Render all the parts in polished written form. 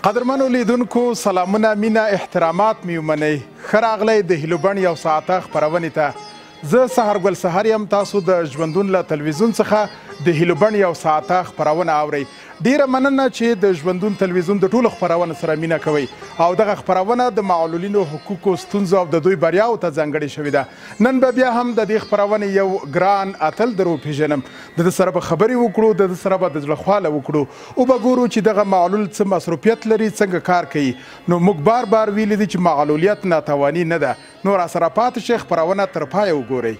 قدرمنو لیدونکو سلامونه مینه احترامات مې ومنئ ښه راغلی د هیلو بڼ یو ساعته خپرونې ته زه سهارګل سهار یم تاسو د ژوندون له تلویزیون څخه د هیلو بڼ یو ساعته خپرونه اورئ ډیره مننه چې د ژوندون تلویزیون د ټولو خپرونو سره مینه کوئ او دغه خپرونه د معلولینو حقوقو ستونزو او د دوی بریاو ته ځانګړې شوې ده نن به بیا هم د دې خپرونې یو ګران اتل در وپېژنم د ده سره به خبرې وکړو د ده سره به د زړه خواله وکړو او به ګورو چې دغه معلول څه مصروفیت لري څنګه کار کوي نو موږ بار بار ویلي دي چې معلولیت ناتواني نه ده نو راسره پاتې شئ خپرونه تر پایه وګورئ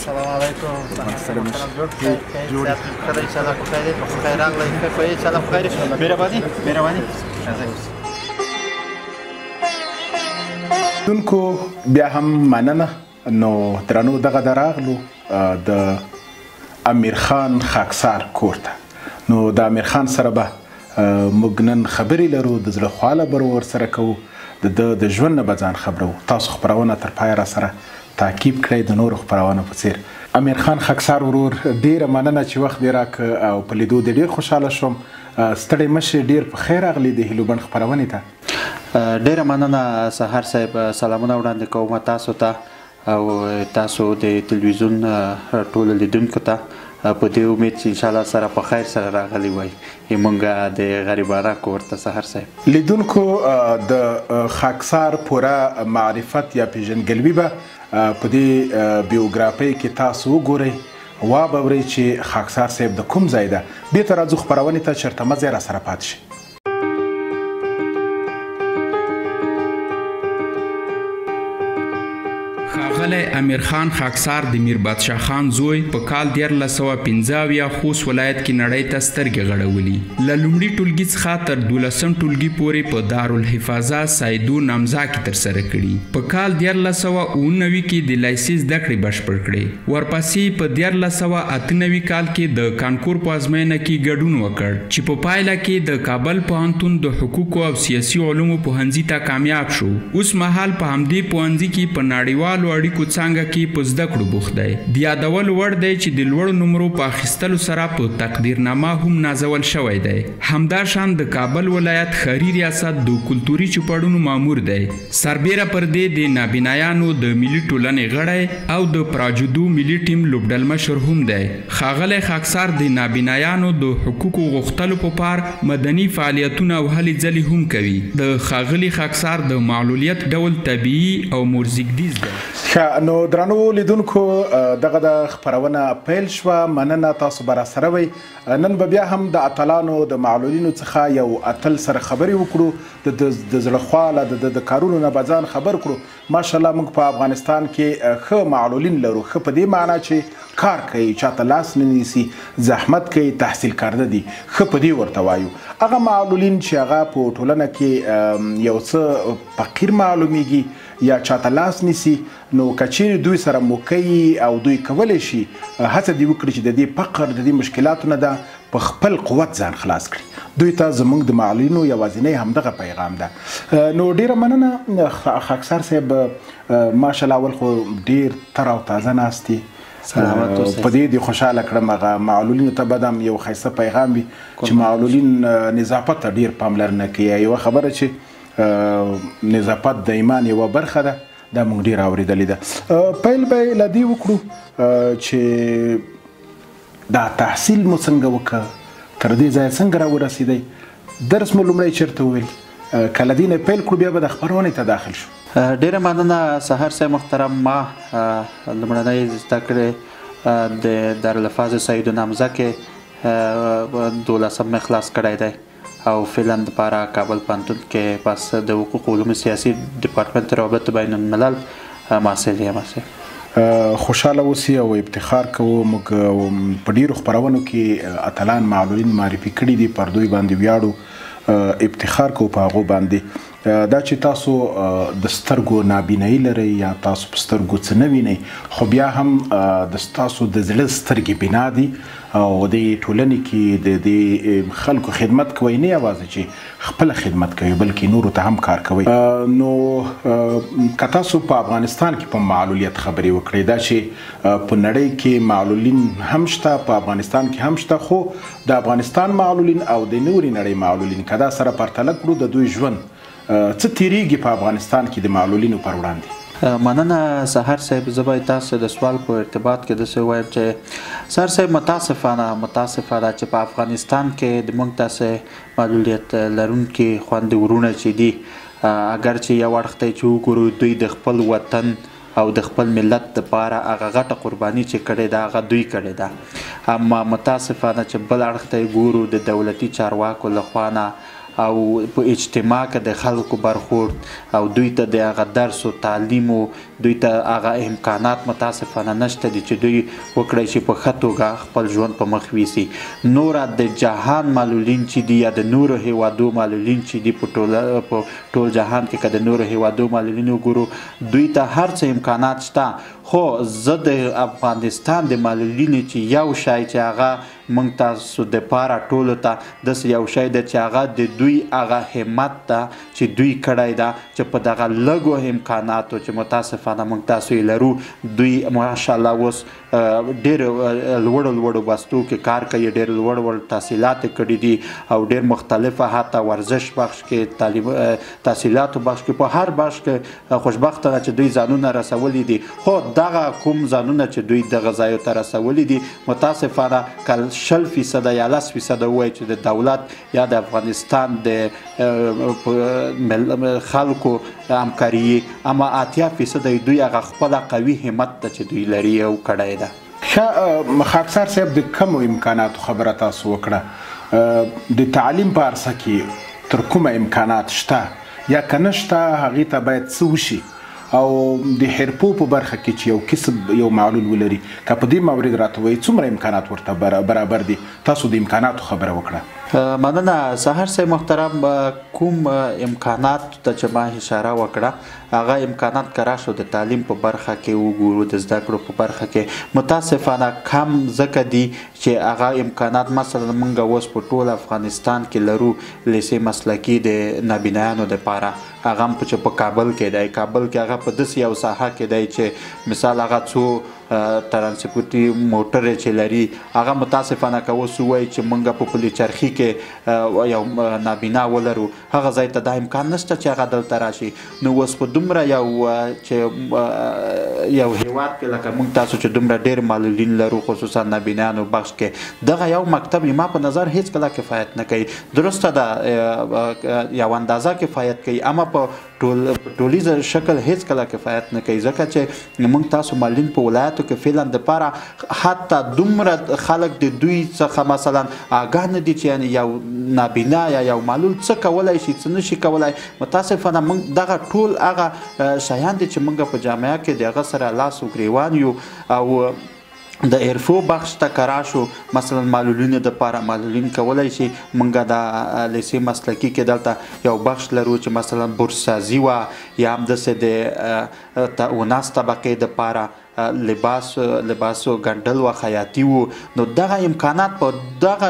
السلام علیکم. دونکو بیا هم مننه نو درنو دغه د راغلو د امیر خان خاکسار کور ته نو د امیر خان سره به موږ نن خبرې لرو د زړه خواله به ورسره کوو د ژوند نه به ځان خبرو تاسو خپرونه تر پایه راسره تعقیب کړئ د نورو خپرونو په څیر امیر خان خاکسار ورور ډیره مننه چې وخت دې راکړ او په لیدو دې ډیر خوشحاله شوم ستړی مشې ډیر په خیر راغلی د هیلو بڼ خپرونې ته ډیره مننه سهار صاحب سلامونه وړاندې کوم تاسو ته او تاسو د تلویزیون ټولو لیدونکو ته په دې امید چې انشاءالله سره په خیر سره راغلی وای مونږ د غریبانه کور ته سهار صاحب لیدونکو د خاکسار پوره معرفت یا پیژندګلوي به په دې بیوګرافۍ کې تاسو وګورئ وابورئ چې خاکسار صاحب د کوم ځای ده بیرته راځو خپرونې ته چېرته مه ځئ راسره پاتې شئ ښاغلی امیر خان خاکسار د میر بادشاه خان زوی په کال 1915 خوست ولایت کې نړۍ ته سترګې غړولي له لومړي ټولګي څخه تر 12 ټولګي پورې په دارالحفاظه سایدو نامزا کې ترسره کړي په کال 1999 کې د لایسي زده کړې بشپړ کړې ورپسې په 1998 کال کې د کانکور په ازموینه کې ګډون وکړ چې په پایله کې د کابل پوهنتون د حقوقو او سیاسي علومو پوهنځي ته کامیاب شو اوس مهال په همدې پوهنځي کې په نړیوالو اړیکو څانګه کې په زده کړو بوخت دی د یادولو وړ دی چې د لوړو نمرو په اخیستلو سره په تقدیرنامه هم نازول شوی دی همداشان د کابل ولایت ښاري ریاست د کلتوري چوپړونو مامور دی سربیره پر دې د نابینایانو د ملي ټولنې غړی او د پراجودو ملي ټیم لوبډلمشر هم دی ښاغلی خاکسار د نابینایانو د حقوقو غوښتلو په پار مدني فعالیتونه او هلې ځلې هم کوي د ښاغلي خاکسار د معلولیت ډول طبیعي او مرزګدیز دی نو درنو لیدونکو دغه د خپرونه پیل شوه مننه تاسو به راسره وئ نن به بیا هم د اتلانو د معلولینو څخه یو اتل سره خبرې وکړو د زړه خواله د کارونو نه به ځان خبر کړو ماشاءالله موږ په افغانستان کې ښه معلولین لرو ښه په دې معنا چې کار کوي چاته لاس نه نیسي زحمت کوي تحصیل کرده دي ښه په دې ورته وایو هغه معلولین چې هغه په ټولنه کې یو څه فقیر معلومیږي یا چاته لاس نیسي نو کچېرې دوی سره موکوي او دوی کولی شي هڅه دې وکړي چې د دې فقر د دې مشکلاتو نه ده په خپل قوت ځان خلاص کړي دوی ته زموږ د معلولینو یوازینی همدغه پیغام ده نو ډیره مننه خاکسار صاحب ماشاءالله اول خو ډیر تر او تازه ناست دي په دې دې خوشحاله کړم هغه معلولینو ته به هم یو ښایسته پیغام وي چې معلولین نظافت ته ډیر پاملرنه کوي یوه خبره چې نظافت د ایمان یوه برخه ده دا موږ ډېر اورېدلې ده پیل به یې له دې وکړو چې دا تحصیل مو څنګه وکړه تر دې ځایه څنګه راورسېدی درس مو لومړی چېرته وویل که له دې نه پیل کړو بیا به د خپرونې ته داخل شو ډیره مننه سهار صاحب محترم ما لومړنۍ زده کړې د دارالحفاظ سایدو نامزا کې 12 مې خلاص کړی دی او فعلا دپاره کابل پوهنتون کې پس د حقوقو علومو سیاسي ډپارټمنټ روابط بین الملل محصل یم خوشحاله اوسئ او افتخار کوو موږ په ډیرو خپرونو کې اتلان معلولین معرفي کړي دي پر دوی باندې ویاړو افتخار کوو په هغو باندې دا چې تاسو د سترګو نابینایي لرئ یا تاسو په سترګو څه نه وینئ خو بیا هم د ستاسو د زړه سترګې بنا دي او د ټولنې کې د خلکو خدمت کوئ نه یوازې چې خپله خدمت کوئ بلکې نورو ته هم کار کوئ نو که تاسو په افغانستان کې په معلولیت خبرې وکړئ دا چې په نړۍ کې معلولین هم شته په افغانستان کې هم شته خو د افغانستان معلولین او د نورې نړۍ معلولین که دا سره پرتله کړو د دوی ژوند څه تیریږي په افغانستان کې د معلولینو پر وړاندې مننه سحر صاحب زه باید تاسو د سوال په ارتباط کې داسې وایم چې سحر صاحب متاسفانه ده چې په افغانستان کې د موږ داسې معلولیت لرونکي خویندې ورونه چې دي اگر چې یو اړخ ته چې وګورو دوی د خپل وطن او د خپل ملت دپاره هغه غټه قرباني چې کړې ده هغه دوی کړې ده اما متاسفانه چې بل اړخ ته ګورو د دولتي چارواکو لخوا نه او په اجتماع کې د خلکو برخورد او دوی ته د هغه درس او تعلیم او دوی ته هغه امکانات متاسفانه نشته دي چې دوی وکړی شي په ښه توګه خپل ژوند په مخ ویسي نوره د جهان معلولین چې دي یا د نورو هیوادو معلولین چې دي په ټول جهان کې که د نورو هیوادو معلولین وګورو دوی ته هر څه امکانات شته خو زه د افغانستان د معلولینو چې یو شی چې هغه موږ تاسو دپاره ټولو ته داسې یو شی ده چې هغه د دوی هغه همت ده چې دوی کړی ده چې په دغه لږو امکاناتو چې متاسفانه موږ تاسو یې لرو دوی ماشاءالله اوس ډېر لوړو بستو کې کار کوي ډېر لوړ تحصیلات یې کړي دي او ډېر مختلفه حتی ورزش بخش کې تعلیم تحصیلاتو بخش کې په هر بخش کې خوشبخته ده چې دوی ځانونه رسولی دي خو دغه کوم ځانونه چې دوی دغه ځایو ته رسولی دي متاسفانه که 0% یا 10% ووایي چې د دولت یا د افغانستان د خلکو همکاري اما 80% دوی هغه خپله قوي همت ده چې دوی لري او کړی ده ښه خاکسار صاحب د کمو امکاناتو خبره تاسو وکړه د تعلیم په عرصه کې تر کومه امکانات شته یا که نه شته هغې ته باید څه وشي او د حرفو په برخه کې چې یو کسب یو معلول ولري که په دې مورد راته وایي څومره امکانات ورته برابر دي تاسو د امکاناتو خبره وکړه مننه سحر صاحب محترم کوم امکانات ته چې ما اشاره وکړه هغه امکانات که راشو د تعلیم په برخه کې وګورو د زده کړو په برخه کې متاسفانه کم ځکه دي چې هغه امکانات مثلا موږ اوس په ټول افغانستان کې لرو لیسې مسلکي د نابینایانو دپاره هغه هم چې په کابل کې دی کابل کې هغه په داسې یو ساحه کې دی چې مثال هغه څو ترانسپورټي موټر چې لري هغه متاسفانه که اوس ووایي چې موږ په پلي چرخي کې یو نابینا ولرو هغه ځای ته دا امکان نشته چې هغه دلته راشي نو اوس په دومره یو هیواد کې لکه موږ تاسو چې دومره ډېر معلولین لرو خصوصا نابینانو بخش کې دغه یو مکتب ما په نظر هیڅکله کفایت نه کوي درسته ده یو اندازه کفایت کوي اما په ټولیز شکل هیڅکله کفایت نه کوي ځکه چې موږ تاسو معلولین په ولایتو کې فعلا دپاره حتی دومره خلک د دوی څخه مثلا آګاه نه دي چې یعنې یو نابینا یا یو معلول څه کولی شي څه نشي کولی متاسفانه موږ دغه ټول هغه شیان دي چې موږ په جامعه کې د هغه سره لاس و ګریوان یو او د عرفو بخش ته که راشو مثلا معلولینو دپاره معلولین کولی شي موږ د لیسې مسلکي کې دلته یو بخش لرو چې مثلا بورسازي وه یا همداسې د 19 طبقې دپاره لباسو ګنډل و خیاطي و نو دغه امکانات په دغه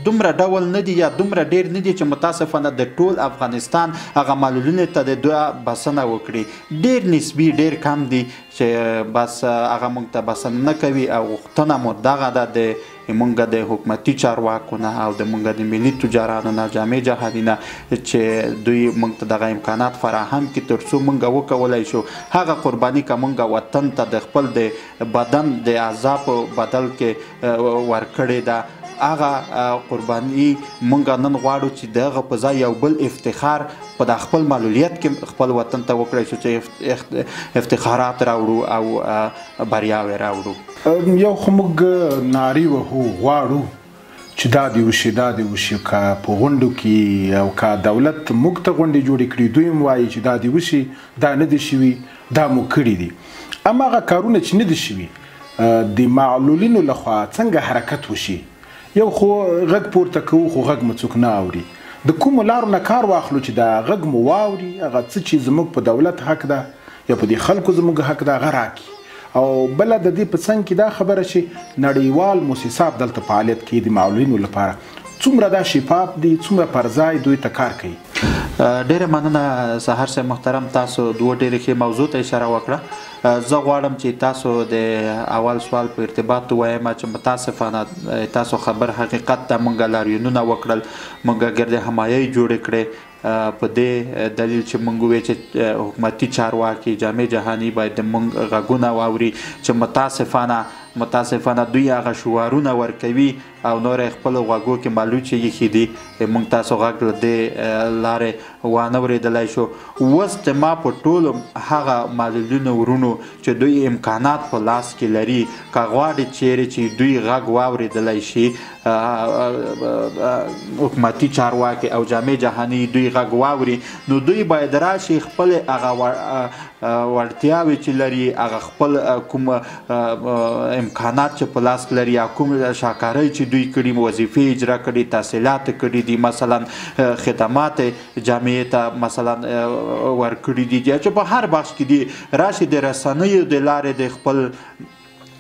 دومره ډول نه دي یا دومره ډیر نه دي چې متاسفانه د ټول افغانستان هغه معلولینو ته د دوی بسنه وکړي ډیر نسبي ډیر کم دي چې بس هغه موږ ته بسنه نه کوي او غوښتنه مو دغه ده د موږ د حکومتي چارواکو نه او د موږ د ملي تجارانو نه جامع جهادي نه چې دوی موږ ته دغه امکانات فراهم کړي تر څو موږ وکولی شو هغه قرباني که موږ وطن ته د خپل د بدن د اعضا په بدل کې ورکړې ده هغه قرباني موږ نن غواړو چې دغه په ځای یو بل افتخار په د خپل معلولیت کې خپل وطن ته وکړی شو چې افتخارات راوړو او بریاوې راوړو یو خو موږ نارې وهو غواړو چې دا دې وشي دا دې وشي که په غونډو کې او که دولت موږ ته غونډې جوړې کړي دوی هم وایي چې دا دې وشي دا نه دي شوي دا مو کړي دي اما هغه کارونه چې نه دي شوي د معلولینو لخوا څنګه حرکت وشي یو خو غږ پورته کوو خو غږ مو څوک نه اوري د کومو لارو نه کار واخلو چې دا غږ مو واوري، هغه څه چې زموږ په دولت حق ده یا په دې خلکو زموږ حق ده هغه راکړي. او بله د دې په څنګ کې دا خبره چې نړیوال موسسات دلته فعالیت کوي د معلولینو لپاره، څومره دا شفاف دي، څومره پر ځای دوی ته کار کوي؟ ډیره مننه سهار صاحب محترم، تاسو دوه ډیرې ښې موضوع ته اشاره وکړه. زه غواړم چې تاسو د اول سوال په ارتباط ووایم چې متاسفانه تاسو خبر حقیقت ته موږ لاریونونه وکړل، موږ ګرد حمایه جوړې کړې په دې دلیل چې موږ وویل چې حکومتي چارواکي جامع جهاني باید موږ غږونه واوري چې متاسفانه دوی هغه شعارونه ورکوي او نور خپل غوږو کې مالوچې ایښي دي، موږ تاسو غږ له دې لارې وانه اورېدلی شو. اوس د ما په ټولو هغه معلولینو ورونو چې دوی امکانات په لاس کې لري، که غواړي چیرې چې دوی غږ واورېدلی شي، حکومتي چارواکي او جامع جهاني دوی غږ واوري، نو دوی باید راشي خپل هغه وړتیاوې چې لري، هغه خپل کوم امکانات چې په لاس لري یا کوم شاکارۍ چې دوی کړي، وظیفې اجرا کړي، تحصیلات کړي دي، مثلا خدمات جامعې ته مثلا ورکړي دي چې په هر بخش کې دي، راشي د رسنیو د لارې د خپل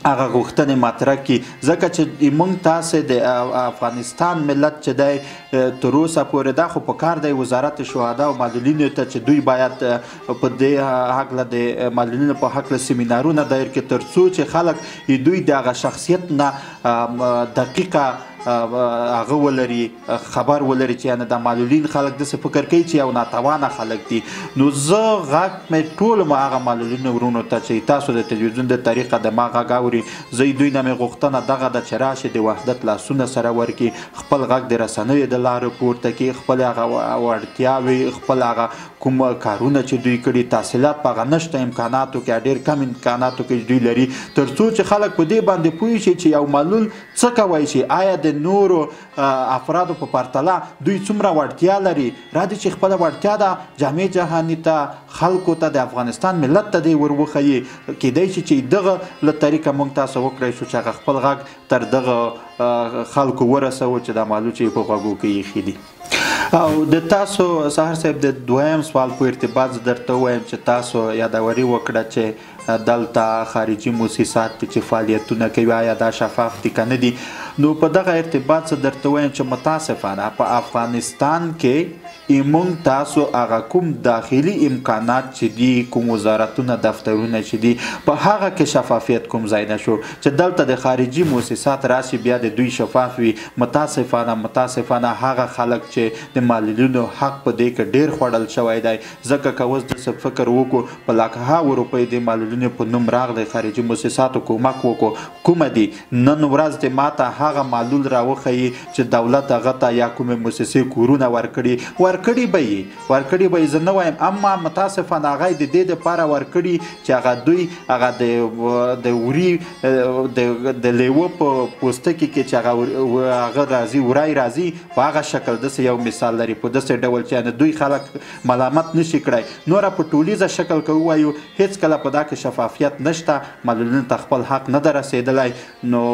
هغه غوښتنې مطرح کړي. ځکه چې موږ تاسې د افغانستان ملت چې دی تر اوسه پورې دا خو په کار دی وزارت شهدا او معلولینو ته چې دوی باید په دې هکله د معلولینو په هکله سیمینارونه دایر کړي تر څو چې خلک دوی د هغه شخصیت نه دقیقه هغه ولري، خبر ولري چې یعنې د معلولین خلک داسې فکر کوي چې یو ناتوانه خلک دي. نو زه غږ مې ټولو هغه معلولینو ورونو ته چې تاسو د تلویزیون د طریقه د ما غږ اوري، زه دوی نه مې غوښتنه دغه ده چې راشي د وحدت لاسونه سره ورکړي، خپل غږ د رسنیو د لارې پورته کړي، خپل هغه وړتیاوې، خپل هغه کوم کارونه چې دوی کړي، تحصیلات په هغه نشته امکاناتو کې، ډېر کم امکاناتو کې دوی لري، تر څو چې خلک په دې باندې پوه شي چې یو معلول څه کوی شي، آیا د نورو افرادو په پرتله دوی څومره وړتیا لري. راځي چې خپله وړتیا ده جامع جهاني ته، خلکو ته، د افغانستان ملت ته دی ور وښیي. کیدای شي چې دغه له طریقه موږ تاسو وکړی شو چې هغه خپل غږ تر دغه خلکو ورسوو چې دا معلول چې په غوږو کې ایښي دي. او د تاسو سهار صاحب د دویم سوال په ارتباط درته ووایم چې تاسو یادوري وکړه چې دلته خارجي موسسات چې فعالیتونه کوي آیا دا شفاف دي که نه دي. نو په دغه ارتباط درته ووایم چې متاسفانه په افغانستان کې موږ تاسو هغه کوم داخلي امکانات چې دي، کوم وزارتونه دفترونه چې دي، په هغه کې شفافیت کوم ځای نه شو چې دلته د خارجي موسسات راشي بیا د دوی شفاف وي. متاسفانه هغه خلک چې د معلولینو حق په دې کې ډیر خوړل شوی دی، ځکه که اوس د فکر وکړو په لکهاوو روپۍ د معلولینو په نوم راغلی خارجي موسساتو کومک وکړو، کومه دي نن ورځ د ماته هغه معلول راوښیي چې دولت هغه ته یا کومې موسسې کورونه ورکړي به یې، زه نه وایم، اما متاسفانه هغه د دې دپاره ورکړي چې هغه دوی هغه د وري د لیوه په پوستکي کې چې هغه راځي وری راځي په هغه شکل داسې یو مثال لري، په داسې ډول چې دوی خلک ملامت نشي کړی. نوره په ټولیزه شکل که ووایو هیڅ کله په دا کې شفافیت نشته، معلولینو ته خپل حق نه ده رسېدلی. نو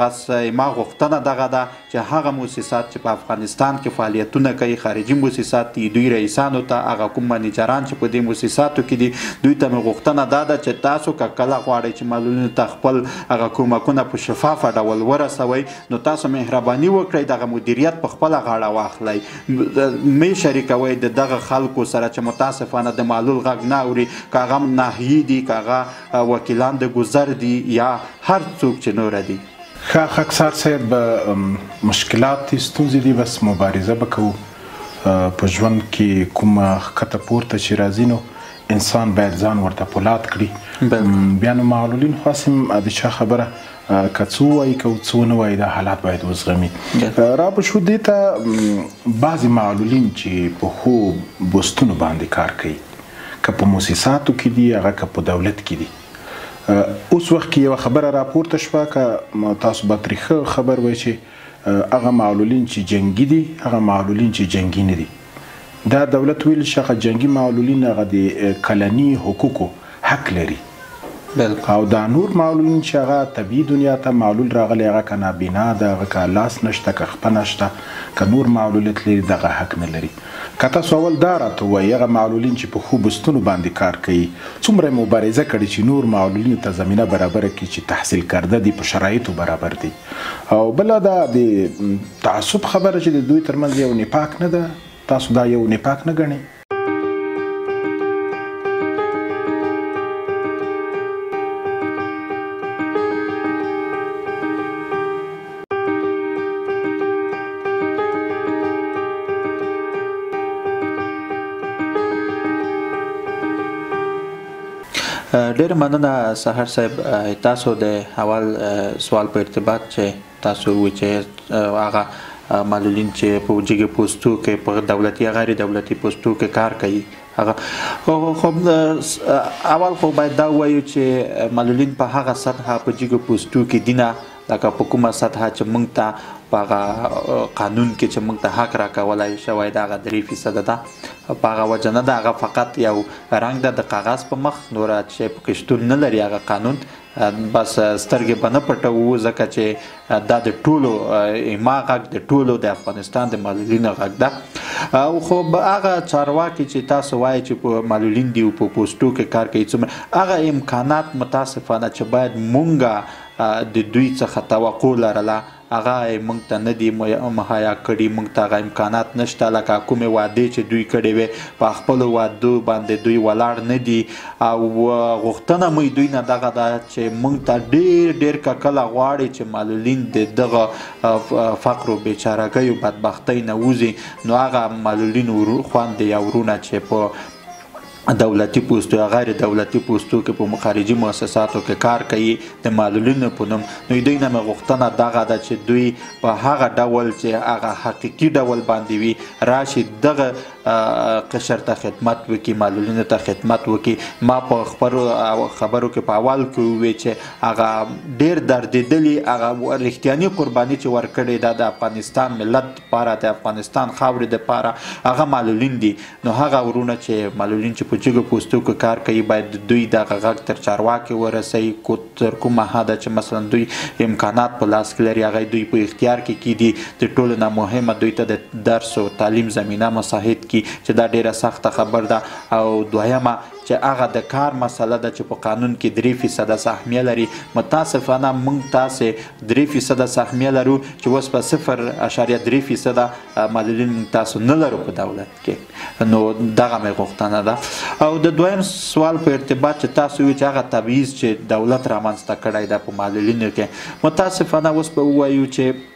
بس ما غوښتنه دغه ده چې هغه موسسات چې په افغانستان کې فعالیتونه کوي، خارجي موسسات دي، دوی رئیسانو ته، هغه کوم منیجران چې په دې موسساتو کې دي، دوی ته مې غوښتنه دا ده چې تاسو که کله غواړئ چې معلولینو ته خپل هغه کومکونه په شفافه ډول ورسوئ، نو تاسو مهرباني وکړئ دغه مدیریت په خپله غاړه واخلئ، مې شریکوئ د دغه خلکو سره چې متاسفانه د معلول غږ نه اوري، که هغه ناحیې دي، که هغه وکیلان د ګذر دي یا هر څوک چې نوره دي. ښه خاکسار صاحب، مشکلات دي، ستونزې دي، بس مبارزه به کوو. په ژوند کې کومه ښکته پورته چې راځي نو انسان باید ځان ورته پولاد کړي. بیا نو معلولین خو هسې د چا خبره که څه ووایي که څه ونه وایي دا حالات باید وزغمي. را به شو دې ته بعضې معلولین چې په ښو بوستونو باندې کار کوي، که په موسساتو کې دي هغه که په دولت کې دي. اوس وخت کې یوه خبره راپورته شوه که تاسو به ترې ښه خبر وای چې هغه معلولین چې جنګي دي، هغه معلولین چې جنګي نه دي، دا دولت ویل چې هغه جنګي معلولین هغه د کلني حقوقو حق لري. او دا نور معلولین چې هغه طبیعي دنیا ته معلول راغلی هغه که نابینا ده هغه که لاس نشته که خپه نشته که نور معلولیت لري دغه حق نه لري. که تاسو اول دا راته ووایي هغه معلولین چې په ښو بستونو باندې کار کوي څومره مبارزه کړې چې نور معلولینو ته زمینه برابره کړي چې تحصیل کرده دي په شرایطو برابر دي. او بله دا د تعصب خبره چې د دوی ترمنځ یو نفاق نه ده، تاسو دا یو نفاق نه ګڼئ؟ ډېر مننه سحر صاحب. تاسو د اول سوال په ارتباط چې تاسو وایي چې هغه معلولین چې په جګو پوستو کې په دولتي یا غیر دولتي پوستو کې کار کوي هغه خو اول خو باید دا ووایو چې معلولین په هغه سطحه په جګو پوستو کې دي نه لکه په کومه سطحه چې موږ ته په هغه قانون کې چې موږ ته حق راکولی شوی د هغه 3% ده. په هغه وجه نه ده، هغه فقط یو رنګ ده د کاغذ په مخ، نوره شی پکې شتون نه لري هغه قانون. بس سترګې به نه پټوو ځکه چې دا د ټولو ایما غږ د ټولو د افغانستان د معلولینو غږ ده. او خو هغه چارواکي چې تاسو وایي چې په معلولین دي او په پوسټو کې کار کوي څومره هغه امکانات متاسفانه چې باید مونږ د دوی څخه توقع لرله هغه موږ ته نه دي مهیا کړي. موږ ته هغه امکانات نشته لکه کومې وعدې چې دوی کړې وې په خپلو وعدو باندې دوی ولاړ نه دي. او غوښتنه مې دوی نه دغه ده چې موږ ته ډېر کله غواړي چې معلولین د دغه فقر و بیچارهګیو بدبختۍ نه وځي، نو هغه معلولین خویندې یا ورونه چې په دولتي پوستو یا غیر دولتي پوستو کې په خارجي مؤسساتو کې کار کوي د معلولینو په نوم، نو دوی نه مې غوښتنه دغه ده چې دوی په هغه ډول چې هغه حقیقي ډول باندې وي راشي دغه قشر ته خدمت وکړي، معلولینو ته خدمت وکړي. ما په خبرو کې په اول کې وویل چې هغه ډېر دردېدلي هغه رښتیاني قرباني چې ورکړې ده د افغانستان ملت دپاره د افغانستان خاورې دپاره هغه معلولین دي. نو هغه ورونه چې معلولین چې په جګو پوستو کې کار کوي باید دوی دغه غږ تر چارواکي ورسوي. تر کومه حده چې مثلا دوی امکانات په لاس کې لري هغه دوی په اختیار کې کیدي. د ټولو نه مهمه دوی ته د درس او تعلیم زمینه مساعد کی چې دا ډیره سخته خبر ده. او دویمه چې هغه د کار مسله ده چې په قانون کې 3% سهمیه لري. متاسفانه موږ تاسې 3% سهمیه لرو چې اوس په 0.3% معلولین موږ تاسو نه لرو په دولت کې. نو دغه مې غوښتنه ده. او د دویم سوال په ارتباط چې تاسو وایي چې هغه تبعیض چې دولت رامنځته کړی ده په معلولینو کې، متاسفانه اوس به ووایو چې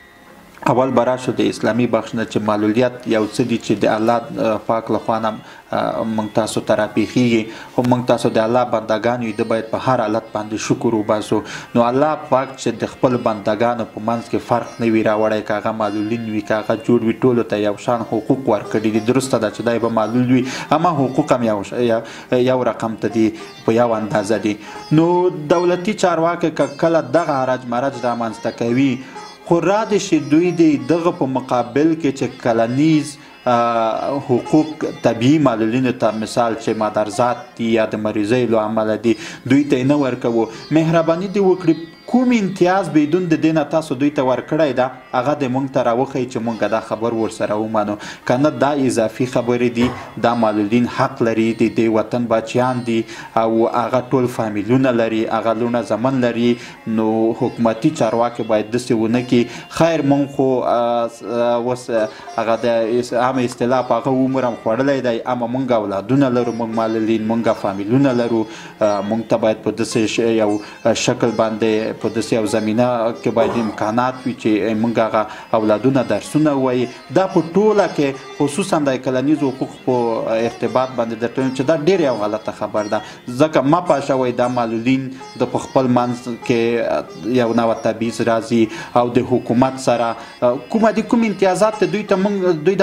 اول به راشو د اسلامي بخش نه چې معلولیت یو څه دي چې د الله پاک لخوا نه موږ تاسو ته راپېښېږي، خو موږ تاسو د الله بندګان یو د باید په هر حالت باندې شکر وباسو. نو الله پاک چې د خپل بندګانو په منځ کې فرق نه وي راوړی، که هغه معلولین وي که هغه جوړ وي، ټولو ته یو شان حقوق ورکړي دي. درسته ده چې دی به معلول وي اما حقوق هم یو رقم ته دي، په یو اندازه دي. نو دولتي چارواکي که کله دغه حرج مرج رامنځته کوي خو را دې شي دوی دغه په مقابل کې چې کلنیز حقوق طبیعي معلولینو ته مثال چې مادرزاد دي یا د مریضۍ له امله دي دوی ته یې نه ورکوو. مهرباني دې وکړي کوم امتیاز بدون د دې نه تاسو دوی ته ورکړی ده هغه دې موږ ته راوښیي چې موږ دا خبر ورسره ومنو. که نه دا اضافي خبرې دي، دا معلولین حق لري، د دې وطن بچیان دي او هغه ټول فامیلونه لري، هغه لونه زمن لري. نو حکومتي چارواکي باید داسې ونه کړي. خیر موږ خو اوس هغه د عامه اصطلاح په هغه عمر هم خوړلی دی، اما موږ اولادونه لرو، موږ معلولین، موږ فامیلونه لرو. موږ ته باید په داسې یو شکل باندې په داسې یو زمینه کې باید امکانات وي چې موږ هغه اولادونه درسونه ووایي. دا په ټوله کې خصوصا د کلنیز حقوق په ارتباط باندې درته وایم چې دا ډېر یو غلطه خبر ده، ځکه ما پاشه وایي دا معلولین د په خپل منځ کې یو نوع تبعیض راځي او د حکومت سره کوم امتیازات دوی د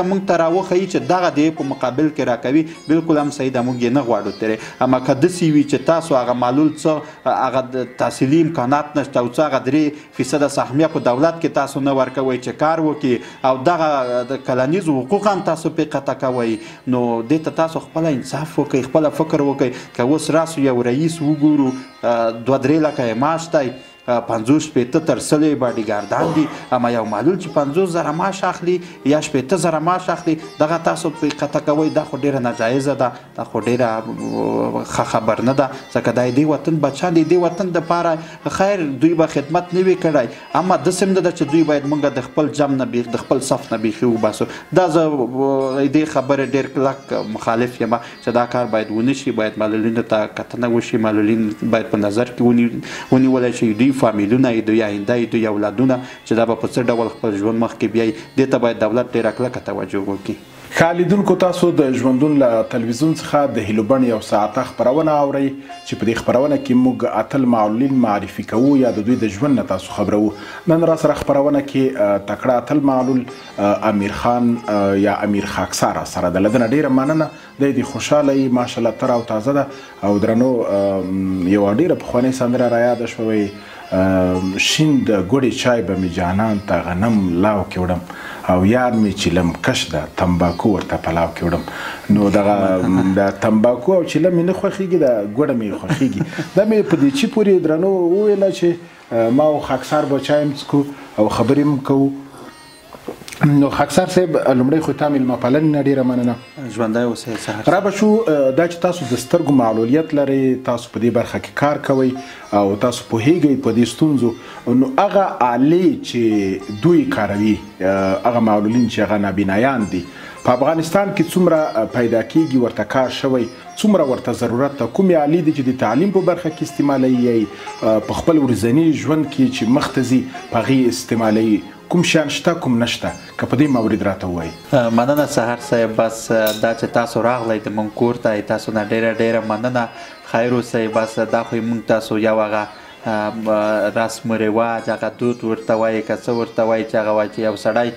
موږ ته راوښیي چې دغه د په مقابل کې راکوي، بلکل هم صحیح ده، موږ یې نه غواړو ترې. اما که داسې وي چې تاسو هغه معلول څه هغه تحصیلي امکانات نشته او څه هغه 3% سهمیه په دولت کې تاسو نه ورکوئ چې کار وکړي او دغه د کلنیز حقوق هم ځان تاسو پې قطع کوئ نو دې ته تاسو خپله انصاف وکئ خپله فکر وکئ که اوس راسو یو رئیس وګورو 2-3 لکه یې معاش دی 50-50 تر 100 باډیګاردان دي اما یو معلول چې 50,000 معاش اخلي یا 60,000 معاش اخلي دغه تاسو پې قطع کوئ دا خو ډېره ناجایزه ده دا خو ډېره ښه خبر نه ده ځکه دا دې وطن بچیان دي دې وطن دپاره خیر دوی به خدمت نه وي کړی اما داسې هم نه ده چې دوی باید موږ د خپل جم نه د خپل صف نه بیخي وباسو دا زه دې خبرې ډېر کلک مخالف یم چې دا کار باید ونه شي باید معلولینو ته کتنه وشي معلولین باید په نظر کې ونیولی شي دوی فامیلونه یې دوی آینده یې دوی اولادونه چې دا به په څه ډول خپل ژوند مخکې بیایي دې ته باید دولت ډېره کلکه توجه وکړي. ښه لیدونکو تاسو د ژوندون له تلویزیون څخه د هیلو بڼ یو ساعته خپرونه اورئ چې په دې خپرونه کې موږ اتل معلولین معرفي کوو یا د دوی د ژوند نه تاسو خبرو. نن را سره خپرونه کې تکړه اتل معلول امیر خان یا امیر خاکسار سره د لدنه ډیره مننه دی د خوشحاله ماشاءالله تر او تازه ده او درنو یو ډیره پخوانۍ سندره را یاده شوه شین د ګوړې چای به مې جانان ته غنم لاو کې وړم او یار مې چیلم کش ده تمباکو ورته پلاو کې وړم نو دغه د تمباکو او چیلم مې نه خوښېږي د ګوړه مې خوښېږي دا مې په دې چې پورې درنو وویله چې ما او خاکسار به چای هم څکو او خبرې هم کوو. نو خاکسار صاحب لومړی خو تا میلمه پالنې نه ډېره مننه ژوندی اوسئ سهار را به شو دا چې تاسو د سترګو معلولیت لرئ تاسو په دې برخه کې کار کوئ او تاسو پوهیږئ په دې ستونزو نو هغه آلې چې دوی کاروي هغه معلولین چې هغه نابینایان دي په افغانستان کې څومره پیدا کیږي ورته کار شوی څومره ورته ضرورت ته کومې آلې دي چې د تعلیم په برخه کې استعمالوي په خپل ورځني ژوند کې چې مخته ځي په هغې استعمالوي کوم شیان شته کوم نشته که په دې مورد راته ووایي. مننه سهار صاحب بس دا چې تاسو راغلی د مونږ کور ته تاسو نه ډېره مننه خیر اوسئ بس دا خو مونږ تاسو یو هغه رسم و رواج هغه دود ورته وایي که څه ورته وایي چې هغه وایي چې یو سړی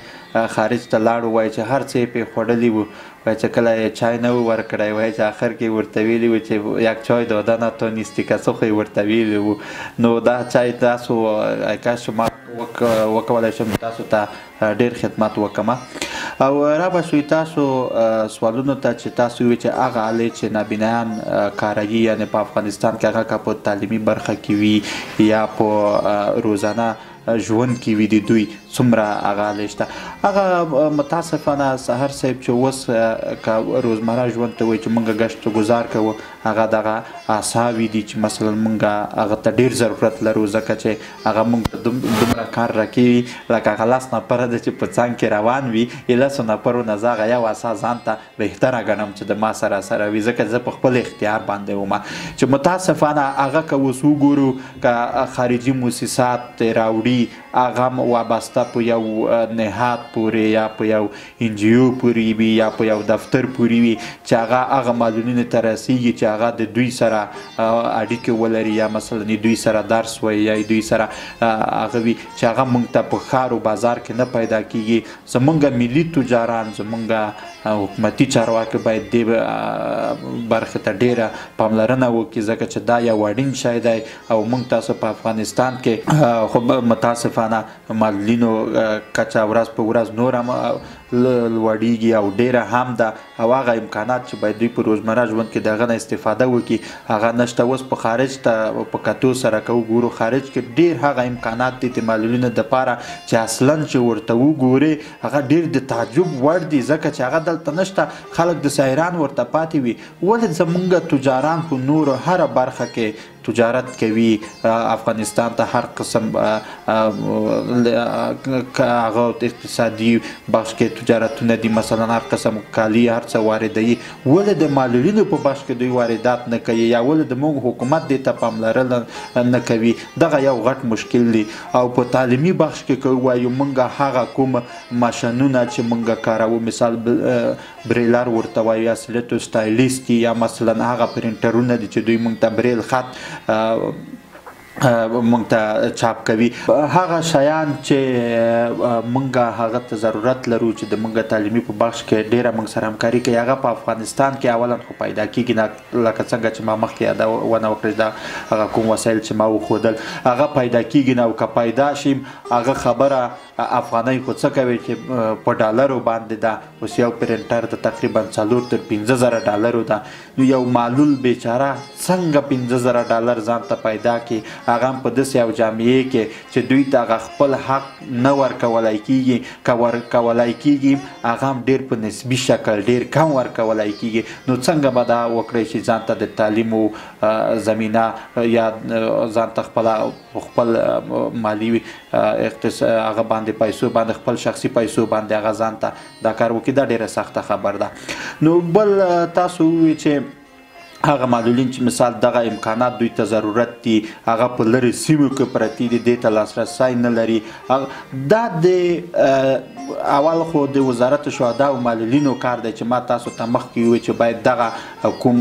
خارج ته لاړو وایي چې هر څه یې پرې خوړلي وو وایي چې کله یې چای نه و ورکړی وایي چې آخر کې ورته ویلي وو چې یک چای داده نتو نیستی که څه خو یې ورته ویلي وو نو دا چای تاسو کاش ما وکولی شم تاسو ته ډېر خدمت وکړم او را به شوي تاسو سوالونو ته چې تاسو وایي چې هغه آلې چې نابینایان کاروي یعنې په افغانستان کې هغه که په تعلیمي برخه کې وي یا په روزانه ژوند کې وي د دوی څومره هغه آلې شته هغه متاسفانه سهار صاحب چې اوس که روزمره ژوند ته وایي چې موږ ګشت ګزار کوو هغه دغه اساوي دي چې مثلا موږ هغه ته ډېر ضرورت لرو ځکه چې هغه موږ ته دومره کار راکوي لکه هغه 10 نفره ده چې په څنګ کې روان وي 10 نفرو نه زه هغه یو اسا ځان ته بهتره ګڼم چې د ما سره وي ځکه زه په خپل اختیار باندې وم چې متاسفانه هغه که اوس وګورو که خارجي موسسات راوړي هغه هم وابسته په یو نهاد پورې یا په یو NGO پورې وي یا په یو دفتر پورې وي چې هغه معلولینو ته رسیږي چې هغه د دوی سره اړیکې ولري یا مثلا دوی سره درس وایي یا دوی سره هغه وي چې هغه موږ ته په ښار و بازار کې نه پیدا کیږي زموږ ملي تجاران زموږ حکومتي چارواکي باید دې برخې ته ډېره پاملرنه وکړي ځکه چې دا یو اړین شی دی او موږ تاسو په افغانستان کې خو متاسفانه معلولینو کچه ورځ په ورځ نور هم لوړیږي او ډېره هم ده او هغه امکانات چې باید دوی په روزمره ژوند کې د هغه نه استفاده وکړي هغه نشته اوس په خارج ته په کتو سره که وګورو خارج کې ډېر هغه امکانات دي د معلولینو دپاره چې اصلا چې ورته وګورې هغه ډېر د تعجب وړ دي ځکه چې هغه دلته نشته خلک د سایران ورته پاتې وي ولې زموږ تجاران په نورو هره برخه کې تجارت کوي افغانستان ته هر قسم هغه اقتصادي بخش کې تجارتونه دي مثلا هر قسم کالي هر څه واردوي ولې د معلولینو په بخش کې دوی واردات نه کوي یا ولې د موږ حکومت دې ته پاملرنه نه کوي دغه یو غټ مشکل دی او په تعلیمي بخش کې که ووایو موږ هغه کوم ماشینونه چې موږ کاروو مثال بریلر ورته وایو یا سلیټو سټایلیست یا مثلا هغه پرنټرونه دي چې دوی موږ ته بریل خط مونږ ته چاپ کوي هغه شیان چې مونږ هغه ته ضرورت لرو چې د مونږ تعلیمي په بخش کې ډېره مونږ سره همکاري کوي هغه په افغانستان کې اولا خو پیدا کېږي نه لکه څنګه چې ما مخکې یادونه وکړې دا هغه کوم وسایل چې ما وښودل هغه پیدا کېږي نه او که پیدا شي هغه خبره افغانۍ خو څه کوي چې په ډالرو باندې ده، اوس یو پرنټر د تقریبا 4 تر 15,000 ډالرو ده. نو یو معلول بیچاره څنګه 15,000 ډالر ځان ته پیدا کړي، هغه هم په داسې یو جامعې کې چې دوی ته هغه خپل حق نه ورکولی کېږي، که ورکولی کېږي هغه هم ډېر په نسبي شکل ډېر کم ورکولی کېږي. نو څنګه به دا وکړئ چې ځان ته د تعلیمو زمینه یا ځان ته خپل مالي هغه باندې پیسو باندې خپل شخصي پیسو باندې هغه ځان ته دا کار وکړي، دا ډېره سخته خبر ده. نو بل تاسو ووایئ چې هغه معلولین چې مثال دغه امکانات دوی ته ضرورت دي، هغه په لرې سیمو کې پرتې دي، دې ته لاسرسی نه لري. دا د اول خو د وزارت شهدا او معلولینو کار دی چې ما تاسو ته مخکې ووایي چې باید دغه کوم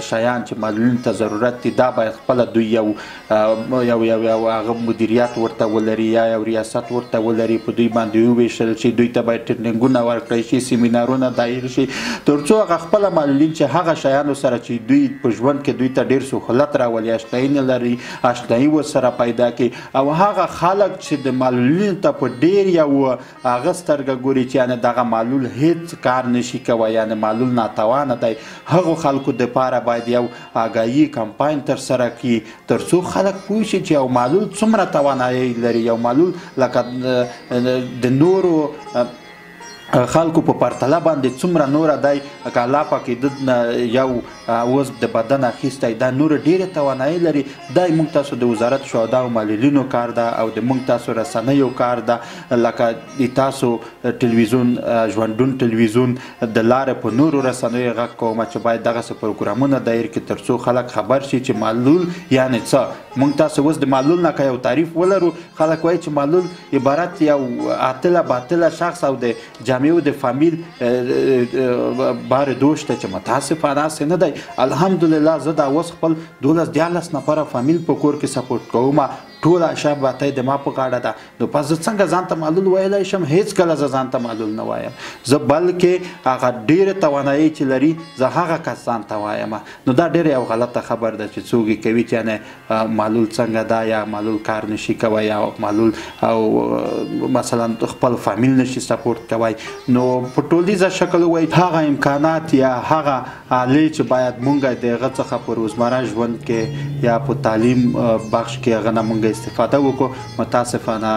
شیان چې معلولینو ته ضرورت دي دا باید خپله دوی یو هغه مدیریت ورته ولري یا یو ریاست ورته ولري، په دوی باندې وویشل شي، دوی ته باید ټریننګونه ورکړی شي، سیمینارونه دایر شي، تر څو هغه خپله معلولین چې هغه شیانو سره چې دوی په ژوند کې دوی ته ډېر سهولت راولي، اشنایي نه لري، اشنایي ورسره پیدا کړي. او هغه خلک چې د معلولینو ته په ډېر یو هغه سترګه ګوري چې یعنې دغه معلول هیڅ کار نشي کوی، یعنې معلول ناتوانه دی، هغو خلکو دپاره باید یو آګاهي کمپاین ترسره کړي تر څو خلک پوه شي چې یو معلول څومره توانایي لري، یو معلول لکه د نورو خلکو په پرتله باندې څومره نوره دی، که الله پاکې د یو عضو د بدن اخیستی دا نوره ډېره توانایي لري. دا موږ تاسو د وزارت شهدا او معلولینو کار ده او د موږ تاسو رسنیو کار ده، لکه د تاسو ټلویزیون ژوندون ټلویزیون د لارې په نورو رسنیو غږ کومه چې باید دغسې پروګرامونه دایر کړي تر څو خلک خبر شي چې معلول یعنې څه. موږ تاسو اوس د معلول نه که یو تعریف ولرو، خلک وایي چې معلول عبارت یو عاطله باطله شخص او د جامعو د فامیل بار دوشته چې متاسفانه هسې نه دی. الحمدلله زه دا اوس خپل 12-14 نفره فامیل په کور کې سپورټ کوم، ټوله شاباتی د ما په غاړه ده. نو پس زه څنګه ځان ته معلول ویلی شم؟ هېڅ کله زه ځان ته معلول نه وایم، زه بلکې هغه ډېره توانایي چې لري زه هغه کس ځان ته وایم. نو دا ډېره یو غلطه خبر ده چې څوک یې کوي چې یعنې معلول څنګه ده یا معلول کار نشي کوی یا معلول او مثلا خپل فامیل نشي سپورټ کوی. نو په ټولیزه شکل ووایي هغه امکانات یا هغه آلې چې باید مونږ د هغه څخه په روزمره ژوند کې یا په تعلیم بخش کې هغه نه مونږ استفاده وکړو. متاسفانه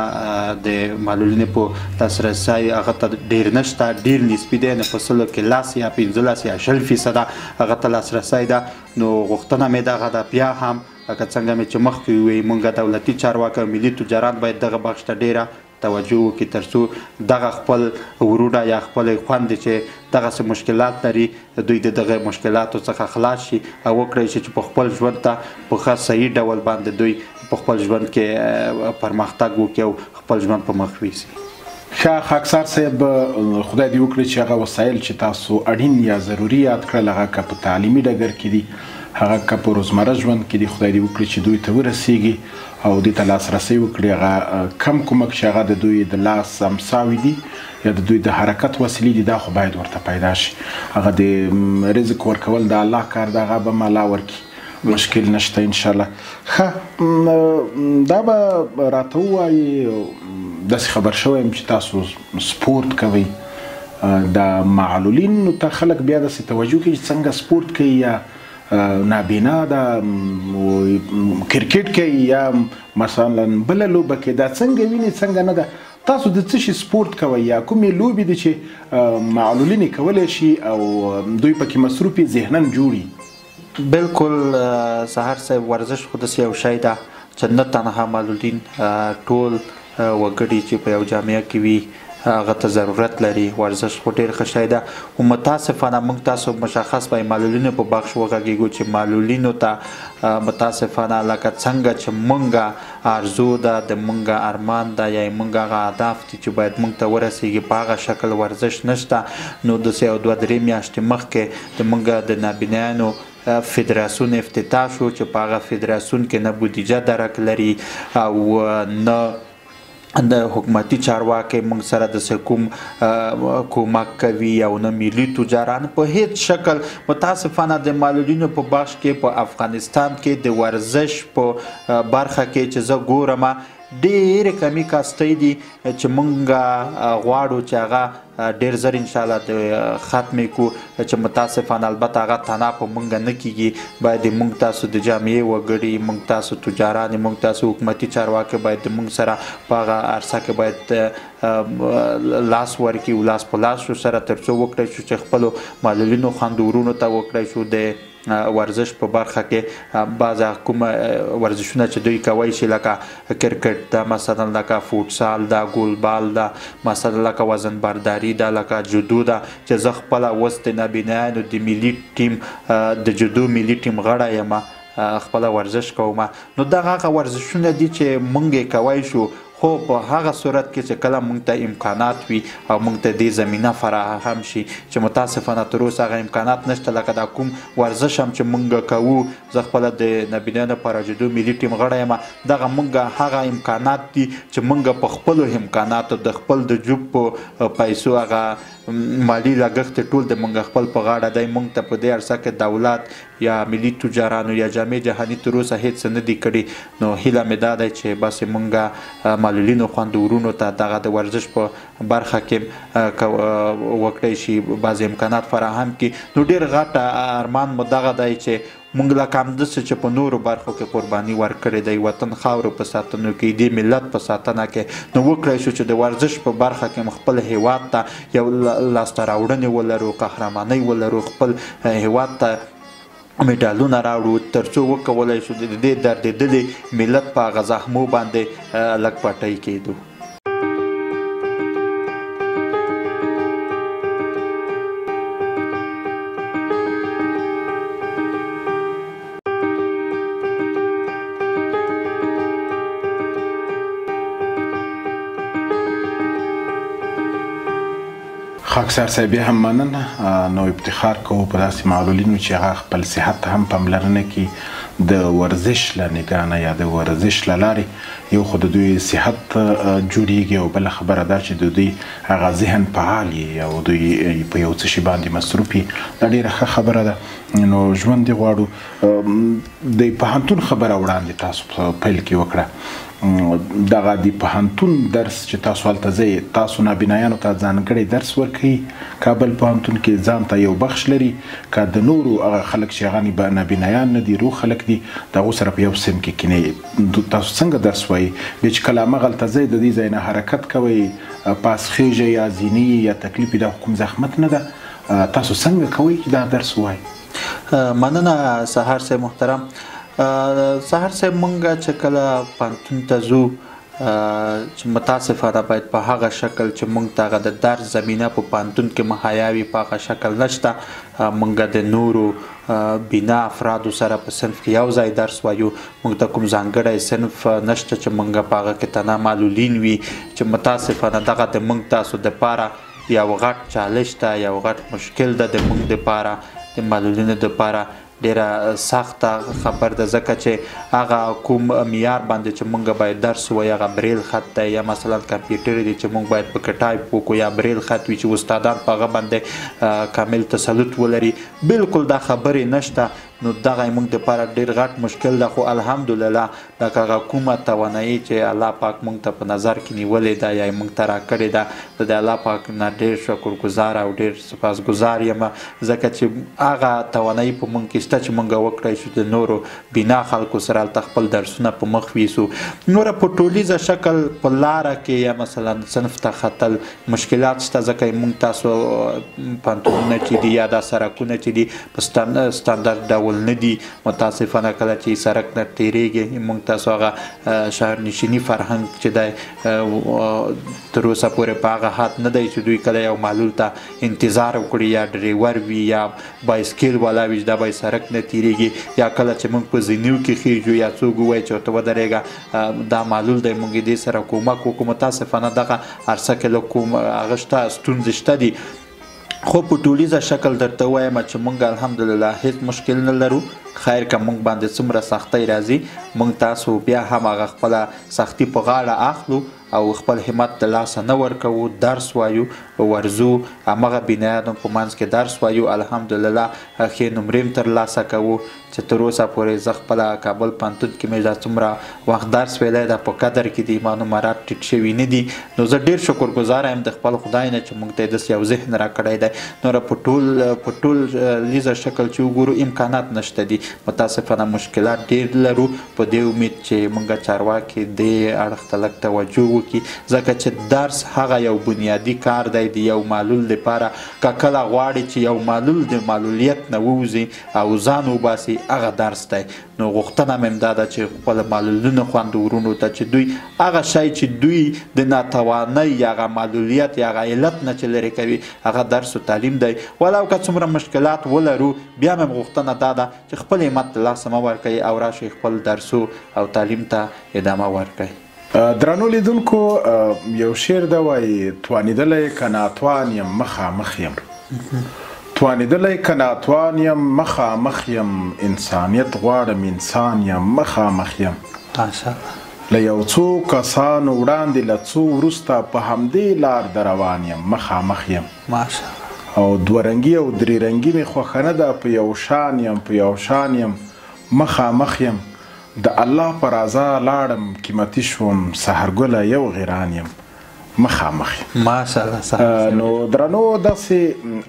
د معلولینو په لاسرسی هغه ته ډېر نشته، ډېر نسبي دی، نه په 100 کې 10 یا 15 یا 20% هغه ته لاسرسی ده. نو غوښتنه مې دغه ده، بیا هم لکه څنګه مې چې مخکې ووایي مونږ دولتي چارواکي او ملي تجاران باید دغه بخش ته ډېره توجه وکړي تر څو دغه خپل ورونه یا خپلې خویندې چې دغسې مشکلات لري دوی د دغه مشکلاتو څخه خلاص شي او وکړی شي چې په خپل ژوند ته په ښه صحیح ډول باندې دوی په خپل ژوند کې پرمختګ وکړي او خپل ژوند په مخ ویسي. ښه خاکسار صاحب، خدای دې وکړي چې هغه وسایل چې تاسو اړین یا ضروري یاد کړل هغه که په تعلیمي ډګر کې دي، هغه که په روزمره ژوند کې دي، خدای دې وکړي چې دوی ته ورسیږي او دې ته لاسرسی وکړي. هغه کم کومک چې هغه د دوی د لاس امساوي دي یا د دوی د حرکت وسیلې دي دا خو باید ورته پیدا شي. هغه د رزق ورکول د الله کار ده، هغه به ملا ورکړي، مشکل نشته انشاءالله. ښه دا به راته ووایي، داسې خبر شوی یم چې تاسو سپورت کوئ، د معلولینو ته خلک بیا داسې توجه کوي چې څنګه سپورت کوي یا نابینا ده کرکټ کوي یا مثلا بله لوبه کوي، دا څنګه ویني څنګه نه ده؟ تاسو د څه شي سپورت کوئ یا کومې لوبې دي چې معلولین یې کولی شي او دوی پکې مصروف یې ذهناً جوړي؟ بالکل سهار صاحب، ورزش خو داسې یو شی ده چې نه تنها معلولین، ټول وګړي چې په یو جامعه کې وي هغه ته ضرورت لري. ورزش خو ډېر ښه شی ده، خو متاسفانه موږ تاسو مشخص به معلولینو په بخش وغږیږو چې معلولینو ته متاسفانه لکه څنګه چې موږ آرزو ده، د موږ ارمان ده یا موږ هغه اهداف دي چې باید موږ ته ورسیږي په هغه شکل ورزش نشته. نو داسې یو 2-3 میاشتې مخکې د موږ د نابینایانو فدراسیون افتتاح شو چې په هغه فدراسیون کې نه بودیجه درک لري او نه د حکومتي چارواکي موږ سره د کوم کومک کوي او نه ملي تجاران په هیڅ شکل. متاسفانه د معلولینو په بخش کې په افغانستان کې د ورزش په برخه کې چې زه ګورم ډېرې کمې کاستۍ دي چې موږ غواړو چې هغه ډېر زر انشاءالله د ختمې کړو چې متاسفانه البته هغه تنها په موږ نه کیږي باید موږ تاسو د جامعې وګړي موږ تاسو تجاران موږ تاسو حکومتي چارواکي باید موږ سره په هغه عرصه کې باید لاس ورکړي او لاس په لاس سره تر څو وکړی شو چې خپلو معلولینو خویندو ورونو ته وکړی شو د ورزش په برخه کې بعض کوم ورزشونه چې دوی کوي شي لکه کرکټ دا مثلا لکه فوټسال دا ګولبال دا مثلا لکه وزن برداری دا لکه جودو دا چې زه خپله اوس د نابینایانو د ملي ټیم د جودو ملي ټیم غړی یم خپله ورزش کوم نو دغه هغه ورزشونه دي چې موږ یې کوی شو خو په هغه صورت کې چې کله موږ ته امکانات وي او موږ ته دې زمینه فراهم شي چې متاسفانه تر اوسه هغه امکانات نشته لکه دا کوم ورزش هم چې موږ کوو زه خپله د نابینانو لپاره جودو ملي ټیم غړی یم دغه موږ هغه امکانات دي چې موږ په خپلو امکاناتو د خپل د جوب په پیسو هغه مالی لګښت ټول د موږ خپل په غاړه دی موږ ته په دې عرصه کې دولت یا ملي تجارانو یا جامع جهاني تر اوسه هېڅ څه نه دي کړي نو هیله مې دا دی چې بس موږ معلولینو خویندو ورونو ته دغه د ورزش په برخه کې وکړی شي بعضې امکانات فراهم کړي نو ډېر غټ ارمان مو دغه دی چې موږ لکه همداسې چې په نورو برخو کې قرباني ورکړې دی وطن خاورو په ساتنو کې دې ملت په ساتنه کې نو وکړی شو چې د ورزش په برخه کې خپل هیواد ته یو لاسته راوړنې ولرو قهرمانۍ ولرو خپل هیواد ته میډالونه راوړو تر څو وکولی شو د دې دردېدلې ملت په هغه زخمو باندې لږ پټۍ کېدو خاکسار صاحب هم مننه نو افتخار کوو په داسې معلولینو چې هغه خپل صحت ته هم پاملرنه کړي د ورزش له نګاه نه یا د ورزش له لارې یو خو د دوی صحت جوړیږي او بله خبره دا چې د دوی هغه ذهن فعال وي او دوی په یو څه شي باندې مصروف وي دا ډېره ښه خبره ده نو ژوند دې غواړو د پوهنتون خبره وړاندې تاسو په پیل کې وکړه دغه د پوهنتون درس چې تاسو هلته ځئ تاسو نابینایانو ته ځانګړی درس ورکوي کابل پوهنتون کې ځان ته یو بخش لري که د نورو هغه خلک چې هغه نابینایان نه دي روغ خلک دي د هغو سره په یو صنف کې کینئ تاسو څنګه درس وایي بیا چې کله همغلته ځئ د دې ځای نه حرکت کوئ پاس خیژئ یا زینې یا تکلیف دا کوم زحمت نه ده تاسو څنګه کوئ چې دا درس وایي مننه سهار صاحب محترم سهار صاحب مونږ چې کله پوهنتون ته ځو چې متاسفانه باید په هغه شکل چې مونږ ته هغه د درس زمینه په پوهنتون کې مهیا وي په هغه شکل نشته مونږ د نورو بنا افرادو سره په صنف کې یو ځای درس وایو مونږ ته کوم ځانګړی صنف نشته چې مونږ په هغه کې تنها معلولین وي چې متاسفانه دغه د مونږ تاسو دپاره یو غټ چالش ده یو غټ مشکل ده د مونږ دپاره د معلولینو دپاره ډیره سخته خبر ده ځکه چې هغه کوم معیار باندې چې مونږ باید درس وایو هغه بریل خط دی یا مثلا کمپیوټر دی چې مونږ باید پکې ټایپ وکړو یا بریل خط وي چې استادان په هغه باندې کامل تسلط ولري بالکل دا خبرې نشته نو دغه موږ دپاره ډېر غټ مشکل ده خو الحمدلله لکه هغه کومه توانایي چې الله پاک موږ ته په نظر کې نیولې ده یا یې موږ ته راکړې ده د الله پاک نه ډېر شکرګزار او ډېر سپاسګزار یم ځکه چې هغه توانایي په موږ کې شته چې موږ وکړی شو د نورو بنا خلکو سره هلته خپل درسونه په مخ ویسو نوره په ټولیزه شکل په لاره کې یا مثلا صنف ته ختل مشکلات شته ځکه موږ تاسو پوهنتونونه چې دي یا دا سرکونه چې دي په ستاندرد ډول نه دي متاسفانه کله چې سړک نه تیریږي موږ تاسو هغه شهرنشیني فرهنګ چې دی تر اوسه پورې په هغه حد نه دی چې دوی کله یو معلول ته انتظار وکړي یا ډریور وي یا بایسکل والا وي چې دا به سړک نه تیریږي یا کله چې موږ په زینو کې خیږو یا څوک ووایي چې ورته ودرېږه دا معلول دی موږ دې سره کومک وکړو متاسفانه دغه عرصه کې له کوم هغه شته ستونزې شته دي خو په ټولیزه شکل درته وایم چې مونږ الحمدلله هیڅ مشکل نه لرو خیر که مونږ باندې څومره سختۍ راځي مونږ تاسو بیا هم هغه خپله سختي په غاړه اخلو او خپل همت د لاسه نه ورکوو، درس وایو، ورځو، همغه بینیانو په منځ کې درس وایو، الحمدلله ښې نمرې هم ترلاسه کوو چې تر اوسه پورې زه خپله کابل پوهنتون کې مې دا څومره وخت درس ویلی ده په قدر کې دي، ما نمرات ټیټ شوي نه دي. نو زه ډېر شکرګزاره یم د خپل خدای نه چې موږ ته یې داسې یو ذهن راکړی دی. نوره په ټولیزه شکل چې وګورو امکانات نشته دي، متاسفانه مشکلات ډېر لرو. په دې امید چې موږ چارواکي دې اړخ ته لږ توجه وکړي، ځکه چې درس هغه یو بنیادي کار دی د یو معلول لپاره. که کله غواړي چې یو معلول د معلولیت نه ووځي او ځان وباسي، هغه درس دی. نو غوښتنه مې هم دا ده چې خپل معلولینو خویندورونو ته چې دوی هغه شی چې دوی د ناتوانۍ یا هغه معلولیت یا هغه علت نه چې لرې کوي، هغه درس و تعلیم دی. ولو که څومره مشکلات ولرو، بیا مې غوښتنه دا ده چې خپل همت د لاسه مه ورکوئ او راشئ خپل درسو او تعلیم ته ادامه ورکوئ. درنو لیدونکو، یو شعر ده وایي توانېدلی که ناتوان یم مخامخ یم، توانېدلی که ناتوان یم مخامخ یم، انسانیت غواړم انسان یم مخامخ یم. له یو څو کسانو وړاندې له څو وروسته په همدې لار د روان یم مخامخ یم. او دوه رنګي او درې رنګي مې خوښه نه ده، په یو شان یم په یو شان یم مخامخ یم. د الله په رضا لاړم قیمتي شوم، سحرګله یو غیران یم مخامخ یم. ماشاءالله. نو درنو داسې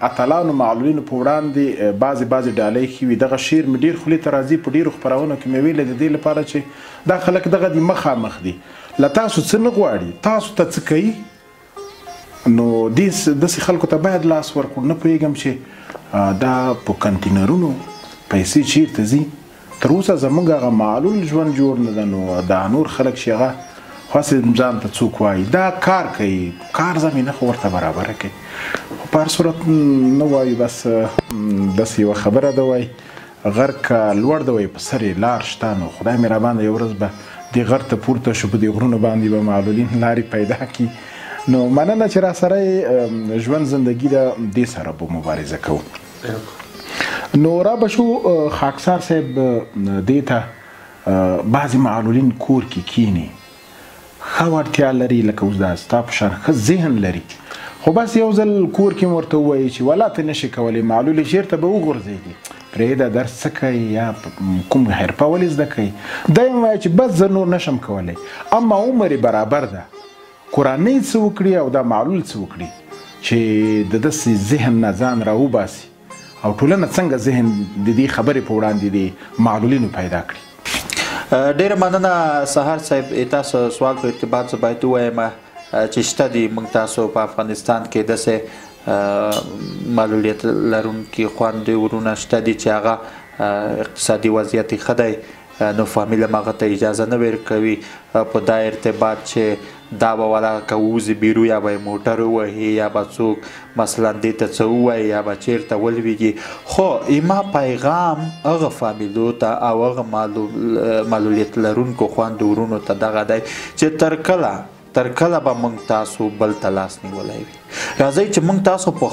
اتلانو معلولینو په وړاندې بعضې ډالۍ ښې وي. دغه شعر مې ډېر خولې ته راځي، په ډېرو خپرونو کې مې ویلی د دې لپاره چې دا خلک دغه دي مخامخ دي، له تاسو څه نه غواړي، تاسو ته څه کوي. نو داسې خلکو ته باید لاس ورکړو. نه پوهېږم چې دا په کنټینرونو پیسې چیرته ځي. تر اوسه زموږ هغه معلول ژوند جوړ نه ده. نو دا نور خلک چې هغه خاصې ځان ته څوک وایي دا کار کوي، کار زمینه خو ورته برابره کوي. خو په هر صورت نه وایي، بس داسې یوه خبره ده وایي غر که لوړ ده وایي په سر یې لار شته. نو خدای مې راباندې یو ورځ به دې غر ته پورته شو، په دې غرونو باندې به معلولین لارې پیدا کړي. نو مننه چې را سره یې ژوند زندگی ده، دې سره به مبارزه کوو. نو را به شو خاکسار صاحب دې ته بعضې معلولین کور کې کینی، ښه وړتیا لري، لکه اوس دا ستا په شان ښه ذهن لري، خو بس یو ځل کور کې ورته ووایي چې والا ته نشي کولی، معلولې چېرته به وغورځېږي، پرېږده درس څه کوي یا کوم حرفه ولې زده کوي. دا یې وایي چې بس زه نور نشم کولی، اما عمر برابر ده، کورنۍ څه وکړي او دا معلول څه وکړي چې د داسې ذهن نه ځان راوباسي او ټولنه څنګه ذهن د دې خبرې په وړاندې د معلولینو پیدا کړي. ډېره مننه سهار صاحب. تاسو سوال په ارتباط زه باید ووایم چې شته دي موږ تاسو په افغانستان کې داسې معلولیت لرونکي خویندې ورونه شته دي چې هغه اقتصادي وضعیت یې ښه دی، نو فامیل هم هغه ته اجازه نه ورکوي په دا ارتباط چې دا به والا که ووځي بیرو یا به یې موټر ووهي یا به څوک مثلا دې ته څه ووایي یا به چېرته ولویږي. خو ایما پیغام هغه فامیلو ته او هغه معلولیت لرونکو خویندو ورونو ته دغه دی چې تر کله به موږ تاسو بل ته لاس نیولی وي. راځئ چې موږ تاسو په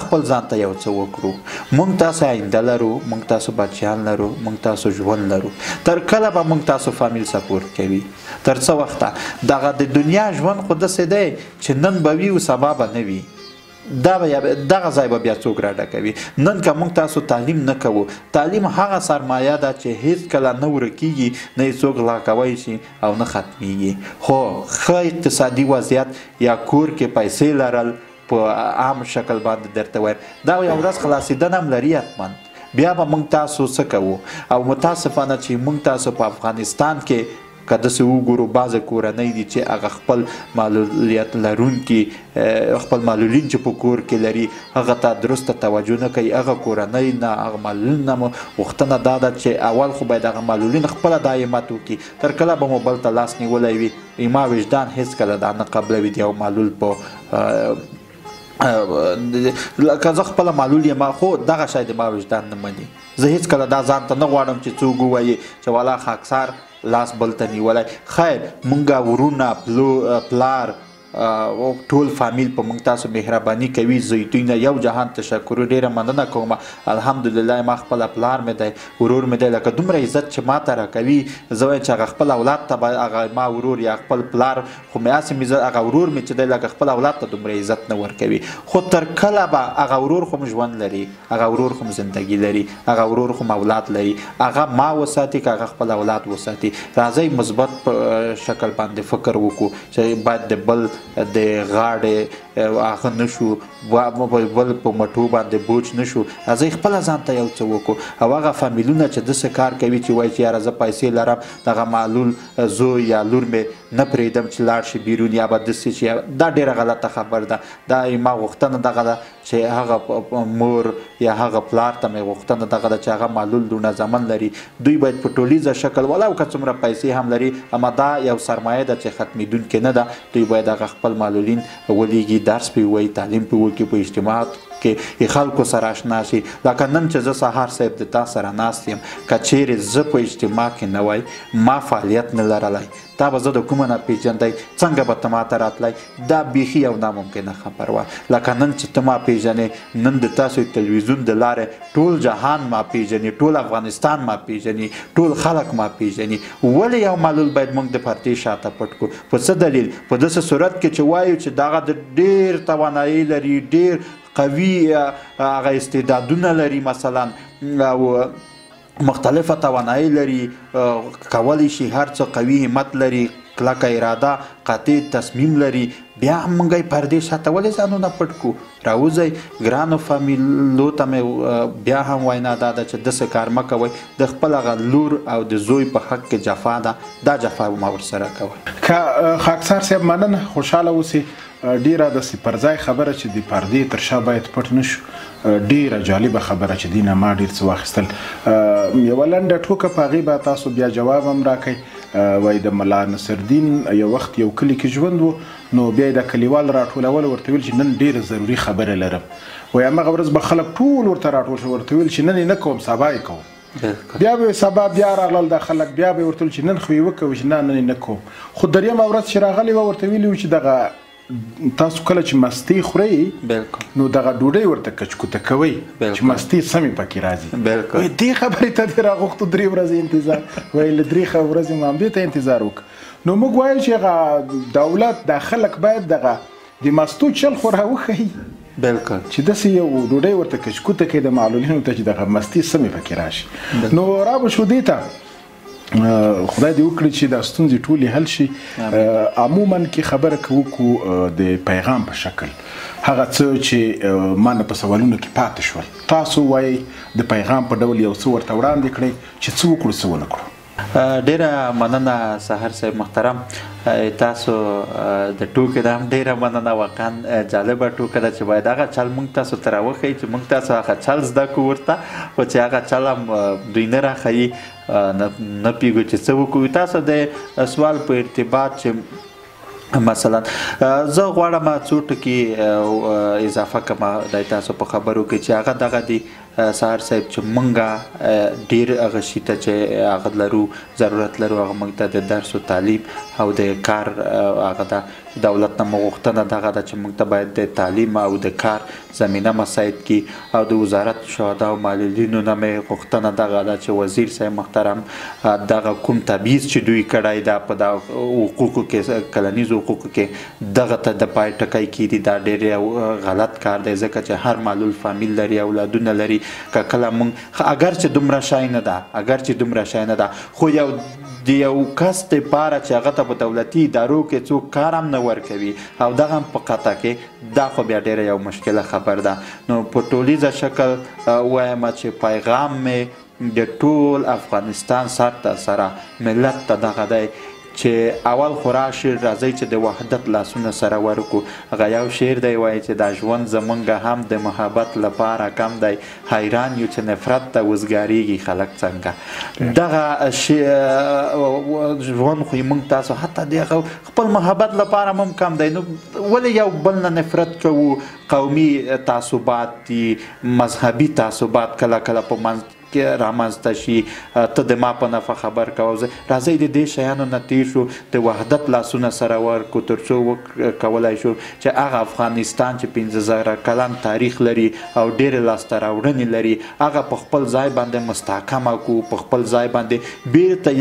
خپل ځان ته یو څه وکړو. موږ تاسو آینده لرو، موږ تاسو بچیان لرو، موږ تاسو ژوند لرو. تر کله به موږ تاسو فامیل سپورټ کوي؟ تر څه وخته؟ دغه د دنیا ژوند خو داسې دی چې نن به وي او سبا به نه وي. دغه ځای به بیا څوک راډکوي. نن که موږ تاسو تعلیم نه کوو، تعلیم هغه سرمایه ده چې هیڅکله نه ورکیږي، نه یې څوک غلا کوی شي او نه ختمیږي. خو ښه اقتصادي وضعیت یا کور کې پیسې لرل په عام شکل باندې درته وایم دا یو ورځ خلاصېدنه هم لري حتما. بیا به موږ تاسو څه کوو؟ او متاسفانه چې موږ تاسو په افغانستان کې که داسې وګورو بعضې کورنۍ دي چې هغه خپل معلولیت لرونکي خپل معلولین چې په کور کې لري هغه ته درسته توجه نه کوي. هغه کورنۍ نه هغه معلولین نه مو غوښتنه دا ده چې اول خو باید هغه معلولین خپله دا همت وکړي. تر کله به مو بل ته لاس نیولی وي؟ ایما وجدان هېڅکله دا نه قبلوي د یو معلول په که زه خپله معلول یم خو دغه شی د ما وجدان نه مني. زه هېڅکله دا ځان ته نه غواړم چې څوک ووایي چې والا خاکسار لاس بل ته نیولی. خیر مونږه ورونه پلار ټول فامیل په موږ تاسو مهرباني کوي. زه دوی نه یو جهان تشکر ډېره مننه کوم. الحمدلله ما خپل پلار مې دی ورور مې دی لکه دومره عزت چې ما ته راکوي. زه وایم چې هغه خپل اولاد ته به هغه ما ورور یا خپل پلار خو مې هسې مې هغه ورور مې چې دی لکه خپل اولاد ته دومره عزت نه ورکوي. خو تر کله به هغه ورور خو ژوند لري، هغه ورور خو زندگی لري، هغه ورور خو اولاد لري، هغه ما وساتي که هغه خپل اولاد وساتي. راځئ مثبت په شکل باندې فکر وکړو چې باید د بل د غاړې هغه نشو بل په مټو باندې بوج نشو. راځئ خپله ځان ته یو څه وکړو. او هغه فامیلونه چې داسې کار کوي چې وایي چې یاره زه پیسې لرم دغه معلول زوی یا لور مې نه پرېږدم چې لاړ شي بیرون یا به داسې چې دا ډېره غلطه خبر ده. دا ما غوښتنه دغه ده چې هغه مور یا هغه پلار ته مې غوښتنه دغه ده چې هغه معلول لونه زمن لري. دوی باید په ټولیزه شکل ولو که څومره پیسې هم لري اما دا یو سرمایه ده چې ختمېدونکې نه ده. دوی باید هغه خپل معلولین ولیږي، درس پې ووایي، تعلیم پې وکړي، په اجتماعات کې خلکو سره اشنا شي. لکه نن چې زه سهار صاحب د تا سره ناست یم که چیرې زه په اجتماع کې نه وای ما فعالیت نه لرلی تا به زه د کومه نه پیژندی څنګه به ته ما ته راتلی دا بیخي یو ناممکنه خبر وه. لکه نن چې ته ما پیژنې نن د تاسو تلویزیون د لارې ټول جهان ما پیژني، ټول افغانستان ما پیژني، ټول خلک ما پیژني. ولې یو معلول باید موږ د پردې شاته پټ کړو؟ په څه دلیل؟ په داسې صورت کې چې وایو چې دغه د ډېر توانایي لري، ډېر قوي هغه استعدادونه لري مثلا او مختلفه توانایي لري، کولی شي هر څه، قوي همت لري، کلکه اراده، قاطع تصمیم لري، بیا هم موږ یې پردې شاته ولې ځانونه پټ کړو؟ راوځئ ګرانو فامیلو ته مې بیا هم وینا دا ده چې داسې کار مه کوئ. د خپل هغه لور او د زوی په حق کې جفا ده، دا جفا به ما ورسره کوئ. که خاکسار صاحب مننه، خوشحاله اوسئ. ډیره داسې پر ځای خبره چې د پردې تر شا باید پټ نشو، ډیره جالبه خبره چې دینه ما ډیر څه واخیستل. یوه لنډه ټوکه په هغې به تاسو بیا جواب هم راکئ. وایي د ملا نصرالدین یو وخت یو کلي کې ژوند و، نو بیا یې د کلیوال راټولول ورته ویل چې نن ډیره ضروري خبره لرم. وایي همغه ورځ به خلک ټول ورته راټول شو، ورته ویل چې نن یې نه کوم سبا یې کوم. بیا به سبا بیا راغلل دا خلک، بیا به ورته ویل چې نن خو یې وکوي چې نه نن یې نه کوم. خو دریمه ورځ چې راغلی وه ورته ویلي وو چې دغه تاسو کله چې مستې خورئ نو دغه ډوډۍ ورته کچکوته کوئ چې مستې سمې پکې راځي. وایي دې خبرې ته دې راغوښتو 3 ورځې انتظار. وایي له 3 ورځې مو همدې ته انتظار وکړو. نو موږ وایو چې هغه دولت دا خلک باید دغه د مستو چل خو راوښیي چې داسې یو ډوډۍ ورته کچکوته کوي د معلولینو ته چې دغه مستې سمې پکې راشي. نو را به شو دې ته خدای دې وکړي چې دا ستونزې ټولې حل شي. عموما کې خبره کوو د پیغام په شکل هغه څه چې ما نه په سوالونو کې پاتې شول، تاسو وایي د پیغام په ډول یو څه ورته وړاندې کړئ چې څه وکړو څه ونه کړو. ډیره مننه سحر صاحب محترم، تاسو د ټوکې نه هم ډیره مننه. واقعا جالبه ټوکه ده چې باید هغه چل موږ تاسو ته راوښیي چې موږ تاسو هغه چل زده کړو ورته، خو چې هغه چل هم دوی نه راښیي، نه پوهېږو چې څه وکړو. تاسو د سوال په ارتباط چې مثلا زه غواړم څو ټکي اضافه کړم د تاسو په خبرو کې چې هغه دغه دی سحر صاحب چې موږ ډېر هغه شي ته چې هغه لرو ضرورت لرو هغه موږ ته د درس و تعلیم او د کار هغه ده. دولت نه مو غوښتنه دغه ده چې موږ ته باید د تعلیم او د کار زمینه مساعد کړي او د وزارت شهدا او معلولینو نه مې غوښتنه دغه ده چې وزیر صاحب محترم دغه کوم تبعیض چې دوی کړی ده په دغه حقوقو کې کلنیزو حقوقو کې دغه ته د پای ټکی کیدي دا ډېر یو غلط کار دی ځکه چې هر معلول فامیل لري، اولادونه لري. که کله موږ اگر چې دومره شی نه ده، اگر چې دومره شی نه ده، خو د یو کس دپاره چې هغه ته په دولتي ادارو کې څوک کار هم نه ورکوي او دغه هم په قطع کې، دا خو بیا ډېره یو مشکله خبر ده. نو په ټولیزه شکل وایم چې پیغام مې د ټول افغانستان سر ته سره ملت ته دغه دی چې اول خو راشي راځئ چې د وحدت لاسونه سره ورکړو. هغه یو شعر دی وایي چې دا ژوند زمونږ هم د محبت لپاره کم دی، حیران یو چې نفرت ته وزګارېږي خلک څنګه. دغه ژوند خو موږ تاسو حتی د خپل محبت لپاره هم کم دی. نو ولې یو بل نه نفرت کوو؟ قومي تعصبات دي، مذهبي تعصبات کله کله په منځ کې رامنځته شي ته د ما په نفع خبر کوه. راځئ د دې شیانو نه تیر شو، د وحدت لاسونه سره ورکو تر څو وکولی شو چې هغه افغانستان چې 15,000 کلن تاریخ لري او ډېرې لاسته راوړنې لري هغه په خپل ځای باندې مستحکمه کړو، په خپل ځای باندې بیرته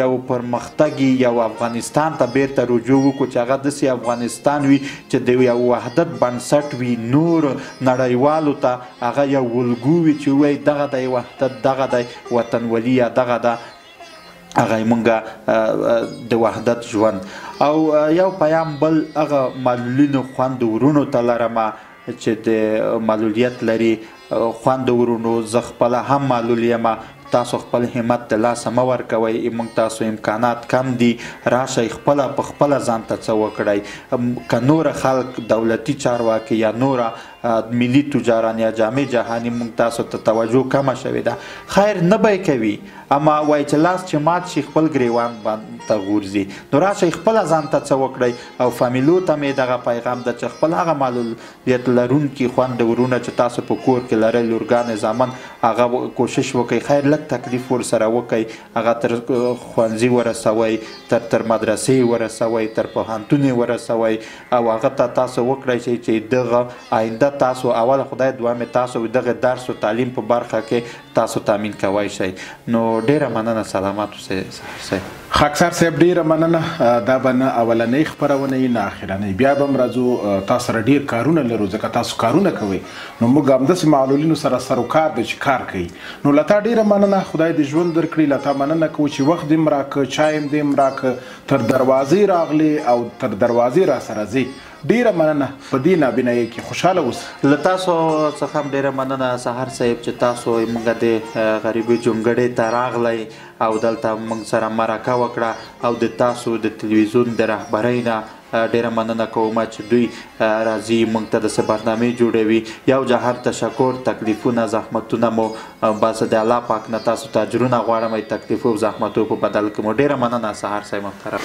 یو پرمختګي یو افغانستان ته بیرته رجوع وکړو چې هغه داسې افغانستان وي چې د یو وحدت بنسټ وي، نور نړیوالو ته هغه یو الګو وي چې وایي دغه دی وحدت، دغه دی وطنولي، یا دغه ده هغه موږ د وحدت ژوند. او یو پیام بل هغه معلولینو خویندو ورونو ته لرمه چې د معلولیت لري، خویندو ورونو زه خپله هم معلول یم، تاسو خپل همت د لاسه مه ورکوئ، موږ تاسو امکانات کم دي، راشئ خپله په خپله ځان ته څه وکړئ. که نوره خلک دولتي چارواکي یا نوره ملي تجاران یا جامع جهاني موږ تاسو ته توجه کمه شوې ده، خیر نه به کوي، اما وایي چې لاس چې مات شي خپل ګریوان ته غورځي. نو راشئ خپله ځان ته څه وکړئ. او فامیلو ته مې دغه پیغام ده چې خپل هغه معلولیت لرونکي خویندې ورونه چې تاسو په کور کې لرئ، لورګانې زامن، هغه کوشش وکړئ خیر لږ تکلیف ورسره وکړئ، هغه تر ښوونځي ورسوئ، تر مدرسې ورسوئ، تر پوهنتون ورسوئ، او هغه ته تاسو وکړئ چې دغه آینده تاسو اول خدای دعا مې تاسو دغه درس او تعلیم په برخه کې تاسو تامین کوئ شئ. نو ډیره مننه، سلامات اوسئ. خاکسار صاحب ډیره مننه. دا به نه اولنۍ خپرونه وي نه اخرنۍ، بیا به هم راځو، تاسو سره ډیر کارونه لرو ځکه تاسو کارونه کوئ، نو موږ همداسې معلولینو سره سروکار دی چې کار کوي. نو له تا ډیره مننه، خدای دې ژوند درکړي. له تا مننه کوو چې وخت دې م راکړه، چای م دې م راکړه، تر دروازې راغلی او تر دروازې را سره ځې. ډیره مننه، په دې نابینایۍ کې خوشحاله اوسئ. له تاسو څخه هم ډیره مننه سهار صاحب چې تاسو موږ د غریبۍ جونګړې ته راغلی او دلته موږ سره مرکه وکړه، او د تاسو د تلویزیون د رهبرۍ نه ډیره مننه کوم چې دوی راځي موږ ته داسې برنامې جوړوي. یو جهر تشکر، تکلیفونه زحمتونه مو بس د الله پاک نه تاسو ته اجرونه غواړم، تکلیفو او زحمتو په بدل کې مو ډیره مننه سهار صاحب محترم.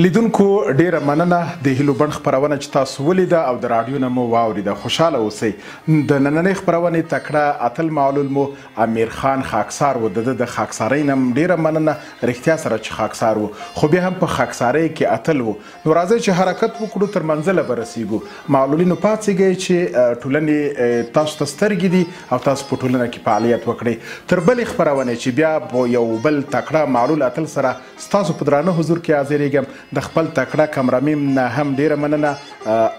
لیدونکو ډیره مننه، د هیلو بڼ خپرونه چې تاسو ولیده او د راډیو نه مو واوریده، خوشحاله اوسئ. د نننۍ خپرونې تکړه اتل معلول مو امیر خان خاکسار و، د خاکسارۍ نه ډیره مننه، رښتیا سره چې خاکسار و، خو بیا هم په خاکسارۍ کې اتل و. نو راځئ چې حرکت وکړو، تر منزله به رسیږو. معلولینو پاڅېږئ چې ټولنې تاسو ته سترګې دي او تاسو په ټولنه کې فعالیت وکړئ. تر بلې خپرونې چې بیا په یو بل تکړه معلول اتل سره ستاسو په درانه حضور کې حاضرېږم، د خپل تکړه کمرمیم نه هم ډیره مننه،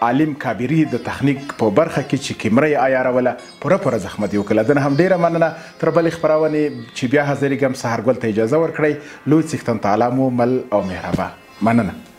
عالم کابري د تخنیک په برخه کې چې کیمره یې عیاروله، پوره زحمت یې وکړله، ده نه هم ډیره مننه. تر بلې خپرونې چې بیا حاضرېږم، سهارګل ته اجازه ورکړئ. لوی څښتن تعالی مو مل او مهربان. مننه.